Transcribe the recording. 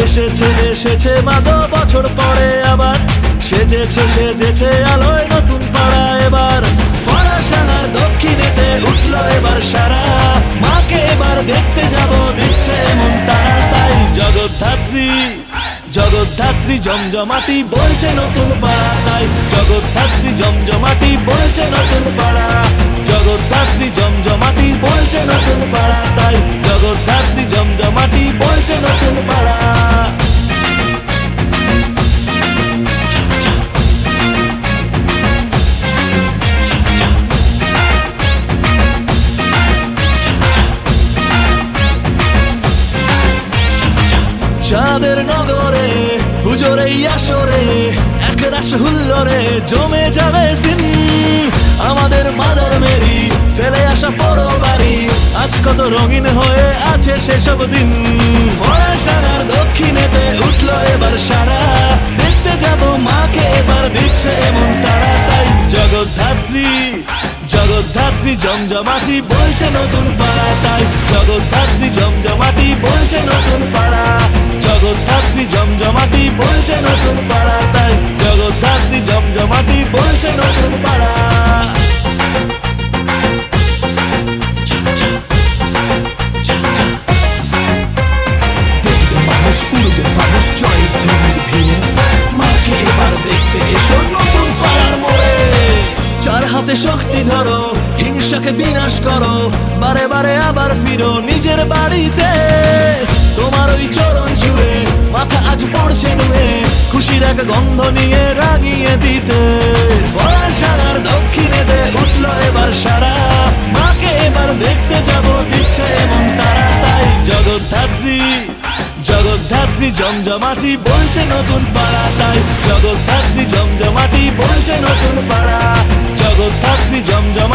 এসেছে এসেছে মাগো বছর পরে আবার, সেজেছে সেজেছে আলোয় নতুন পাড়া এবার। ফরাসানার দক্ষিণেতে উঠলো এবার সারা, মাকে এবার দেখতে যাব দিচ্ছে মন তারা। তাই জগদ্ধাত্রী জগদ্ধাত্রী জমজমাটি বলছে নতুন পাড়া, তাই জগদ্ধাত্রী জমজমাটি বলছে নতুন পাড়া। জগদ্ধাত্রী জমজমাটি বলছে নতুন পাড়া, তাই জগদ্ধাত্রী জমজমাটি বলছে নতুন পাড়া। চাঁদের নগরে পুজোর এই আসরে একরাশ হুল্লোড়ে জমে যাবে সিন। আমাদের মাদার মেরি ফেলে আসা পরো বাড়ি আজ কত রঙিন হয়ে আছে সেসব দিন। ফরাসানার দক্ষিণেতে উঠলো এবার সারা, দেখতে যাব মাকে এবার দিচ্ছে এমন তারা। তাই জগদ্ধাত্রী জগদ্ধাত্রী জমজমাটি বলছে নতুন পাড়া, তাই জগদ্ধাত্রী জমজমাটি বলছে নতুন পাড়া। জগদ্ধাত্রী জমজমাটি বলছে নতুন পাড়া, তাই জগদ্ধাত্রী জমজমাটি বলছে নতুন পাড়া। মানুষ উড়বে মানুষ জয় ভিড়ে, মাকে এবার দেখতে এসো নতুন পাড়ার মোড়ে। চার হাতে শক্তি ধরো, হিংসাকে বিনাশ করো, বারে বারে আবার ফিরো নিজের বাড়িতে। তোমার ওই চরণ ছুঁয়ে মাথা আজ পড়ছে নুয়ে, খুশির এক গন্ধ নিয়ে রাঙিয়ে দিতে। ফরাসানার দক্ষিণেতে উঠলো এবার সারা, মাকে এবার দেখতে যাব দিচ্ছে এমন তারা। তাই জগদ্ধাত্রী জগদ্ধাত্রী জমজমাটি বলছে নতুন পাড়া, তাই জগদ্ধাত্রী জমজমাটি বলছে নতুন পাড়া। জগদ্ধাত্রী জমজমাটি